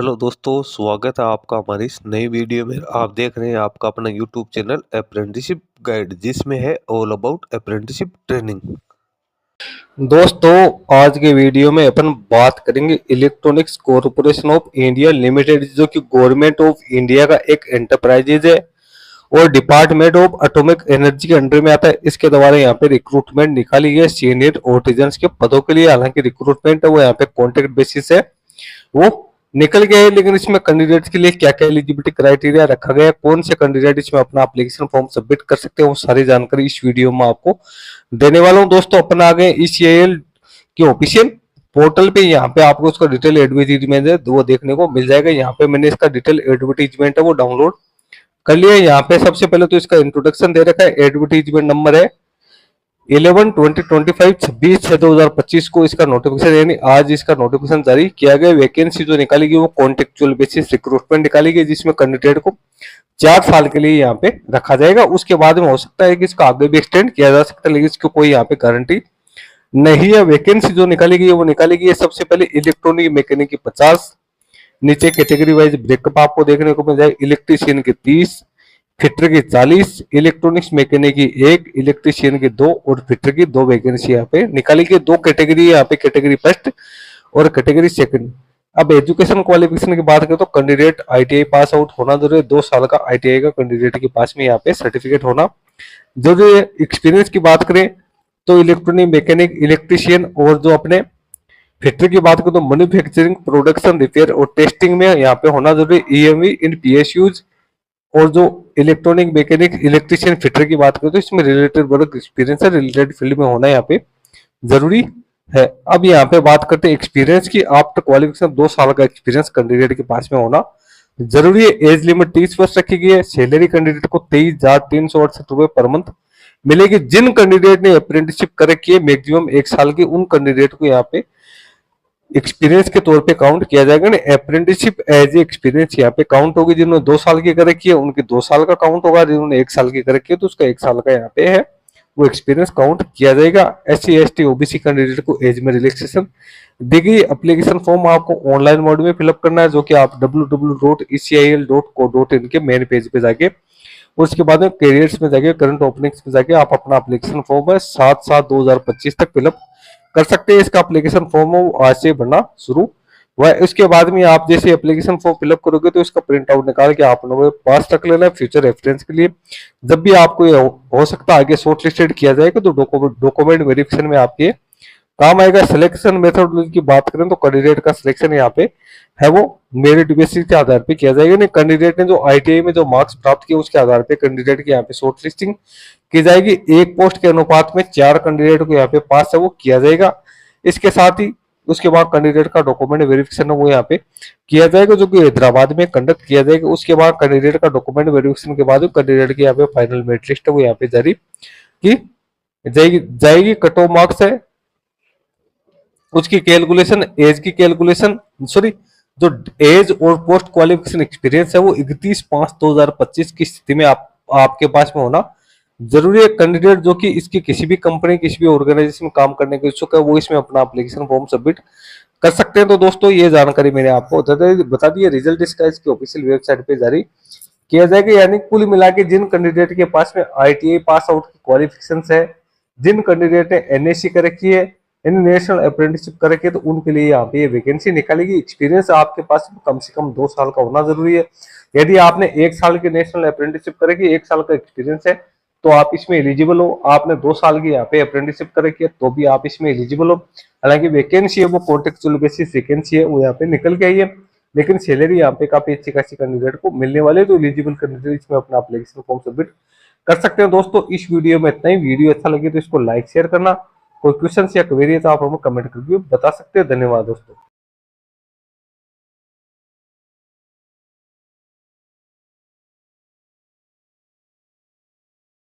Hello दोस्तों, स्वागत है आपका हमारी इस नई वीडियो में। आप देख रहे हैं आपका अपना यूट्यूब चैनल अप्रेंटिसशिप गाइड, जिसमें है ऑल अबाउट अप्रेंटिसशिप ट्रेनिंग। दोस्तों, आज के वीडियो में अपन बात करेंगे electronics corporation of India limited, जो कि गवर्नमेंट ऑफ इंडिया का एक एंटरप्राइजेज है और डिपार्टमेंट ऑफ एटॉमिक एनर्जी के अंडर में आता है। इसके द्वारा यहाँ पे रिक्रूटमेंट निकाली गई है सीनियर आर्टिजन्स के पदों के लिए। हालांकि रिक्रूटमेंट है वो यहाँ पे कॉन्ट्रैक्ट बेसिस है, वो निकल गया है। लेकिन इसमें कैंडिडेट्स के लिए क्या क्या एलिजिबिलिटी क्राइटेरिया रखा गया है, कौन से कैंडिडेट इसमें अपना एप्लीकेशन फॉर्म सबमिट कर सकते हैं, वो सारी जानकारी इस वीडियो में आपको देने वाला हूं। दोस्तों, अपन आ गए ECIL की ऑफिशियल पोर्टल पे। यहाँ पे आपको उसका डिटेल एडवर्टीजमेंट है वो देखने को मिल जाएगा। यहाँ पे मैंने इसका डिटेल एडवर्टीजमेंट है वो डाउनलोड कर लिया। यहाँ पे सबसे पहले तो इसका इंट्रोडक्शन दे रखा है। एडवर्टीजमेंट नंबर है 11/2025 26/6/2025 को इसका नोटिफिकेशन, यानी आज इसका नोटिफिकेशन जारी किया गया। वैकेंसी जो निकाली गई वो कॉन्टेक्चुअल बेसिस रिक्रूटमेंट निकाली गई, जिसमें कैंडिडेट को 4 साल के लिए यहाँ पे रखा जाएगा। उसके बाद में हो सकता है कि इसका आगे भी एक्सटेंड किया जा सकता है, लेकिन इसको कोई यहाँ पे गारंटी नहीं है। वैकेंसी जो निकाली गई है वो निकाली गई है सबसे पहले इलेक्ट्रॉनिक मैकेनिक की 50, नीचे कैटेगरी वाइज ब्रेकअप आपको देखने को मिल जाए। इलेक्ट्रीशियन की 30, फिटर की 40, इलेक्ट्रॉनिक्स मैकेनिक की 1, इलेक्ट्रीशियन की 2 और फिटर की 2 वैकेंसी यहाँ पे निकाली गई। 2 कैटेगरी यहाँ पे, कैटेगरी फर्स्ट और कैटेगरी सेकंड। अब एजुकेशन क्वालिफिकेशन की बात करें तो कैंडिडेट ITI पास आउट होना जरूरी है। 2 साल का ITI का कैंडिडेट के पास में यहाँ पे सर्टिफिकेट होना जरूरी है। एक्सपीरियंस की बात करें तो इलेक्ट्रॉनिक मैकेनिक, इलेक्ट्रीशियन और जो अपने फिटर की बात करें तो मैन्युफैक्चरिंग, प्रोडक्शन, रिपेयर और टेस्टिंग में यहाँ पे होना जरूरी है। EME इन PSUs। और जो इलेक्ट्रॉनिक मैकेनिक, इलेक्ट्रीशियन, फिटर की बात करें तो इसमें रिलेटेड वर्क एक्सपीरियंस है, रिलेटेड फील्ड में होना यहाँ पे जरूरी है। अब यहाँ पे बात करते हैं एक्सपीरियंस की। आफ्टर क्वालिफिकेशन 2 साल का एक्सपीरियंस कैंडिडेट के पास में होना जरूरी है। एज लिमिट 30 वर्ष रखी गई है। सैलरी कैंडिडेट को 23,368 रुपए पर मंथ मिलेगी। जिन कैंडिडेट ने अप्रेंटिसशिप कर रखी है मैक्सिमम 1 साल की, उन कैंडिडेट को यहाँ पे एक्सपीरियंस के तौर पे काउंट किया जाएगा ना। अप्रेंटिसशिप एज ए एक्सपीरियंस यहाँ पे काउंट होगी। जिन्होंने 2 साल की कर रखी है उनके 2 साल का काउंट होगा, जिन्होंने 1 साल की कर रखी है तो उसका 1 साल का यहाँ पे है वो एक्सपीरियंस काउंट किया जाएगा। SC ST OBC कैंडिडेट को एज में रिलैक्सेशन दी गई। एप्लीकेशन फॉर्म आपको ऑनलाइन मोड में फिलअप करना है, जो कि आप www.ecil.co.in के मेन पेज पे जाके, उसके बाद में कैरियर्स में जाके, करंट ओपनिंग्स में जाके आप अपना एप्लीकेशन फॉर्म है 7/7/2025 तक फिलअप कर सकते हैं। इसका एप्लीकेशन फॉर्म आज से भरना शुरू हुआ। उसके बाद में आप जैसे एप्लीकेशन फॉर्म फिलअप करोगे तो इसका प्रिंट आउट निकाल के आप लोगों के पास रख लेना है फ्यूचर रेफरेंस के लिए। जब भी आपको ये हो सकता है आगे शॉर्ट लिस्टेड किया जाएगा तो डॉक्यूमेंट वेरिफिकेशन में आपके काम आएगा। सिलेक्शन मेथोडोलॉजी की बात करें तो कैंडिडेट का सिलेक्शन यहाँ पे है वो मेरिट बेसिस के आधार पे किया जाएगा। नहीं, कैंडिडेट ने जो ITI में जो मार्क्स प्राप्त किए उसके आधार पे कैंडिडेट की यहाँ पे शॉर्ट लिस्टिंग की जाएगी। एक पोस्ट के अनुपात में 4 कैंडिडेट को यहाँ पे पास है वो किया जाएगा। इसके साथ ही उसके बाद कैंडिडेट का डॉक्यूमेंट वेरिफिकेशन है वो यहाँ पे किया जाएगा, जो कि हैदराबाद में कंडक्ट किया जाएगा। उसके बाद कैंडिडेट का डॉक्यूमेंट वेरिफिकेशन के बाद कैंडिडेट की यहाँ पे फाइनल मेरिट लिस्ट है वो यहाँ पे जारी की जाएगी। कट ऑफ मार्क्स है उसकी कैलकुलेशन, एज की कैलकुलेशन, सॉरी जो एज और पोस्ट क्वालिफिकेशन एक्सपीरियंस है वो 31/5/2025 की स्थिति में आपके पास में होना जरूरी है। कैंडिडेट जो कि इसकी किसी भी कंपनी, किसी भी ऑर्गेनाइजेशन में काम करने के इच्छुक है वो इसमें अपना एप्लीकेशन फॉर्म सबमिट कर सकते हैं। तो दोस्तों, ये जानकारी मैंने आपको बता दी है। रिजल्ट इसका इसकी ऑफिशियल वेबसाइट पे जारी किया जाएगा। यानी कुल मिला के जिन कैंडिडेट के पास में ITI पास आउट की क्वालिफिकेशन है, जिन कैंडिडेट ने NSC कर रखी है, नेशनल अप्रेंटिसशिप कर रखी है, तो उनके लिए यहाँ पे ये वैकेंसी निकालेगी। एक्सपीरियंस आपके पास कम से कम 2 साल का होना जरूरी है। यदि आपने 1 साल की नेशनल अप्रेंटिसशिप कर रखी है, 1 साल का एक्सपीरियंस है, तो आप इसमें एलिजिबल हो। आपने 2 साल की यहाँ पे अप्रेंटिसशिप कर रखी है तो भी आप इसमें एलिजिबल हो। हालांकि वैकेंसी है वो कॉन्ट्रेक्चुअल बेसिस वैकेंसी है वो यहाँ पे निकल के आई है, लेकिन सैलरी यहाँ पे काफी अच्छी खासी कैंडिडेट को मिलने वाले, तो एलिजिबल कैंडिडेट इसमें अपना एप्लीकेशन फॉर्म सबमिट कर सकते हैं। दोस्तों, इस वीडियो में इतना ही। वीडियो अच्छा लगे तो इसको लाइक शेयर करना। कोई क्वेश्चन या क्वेरी है तो आप हमें कमेंट करके बता सकते हैं। धन्यवाद दोस्तों।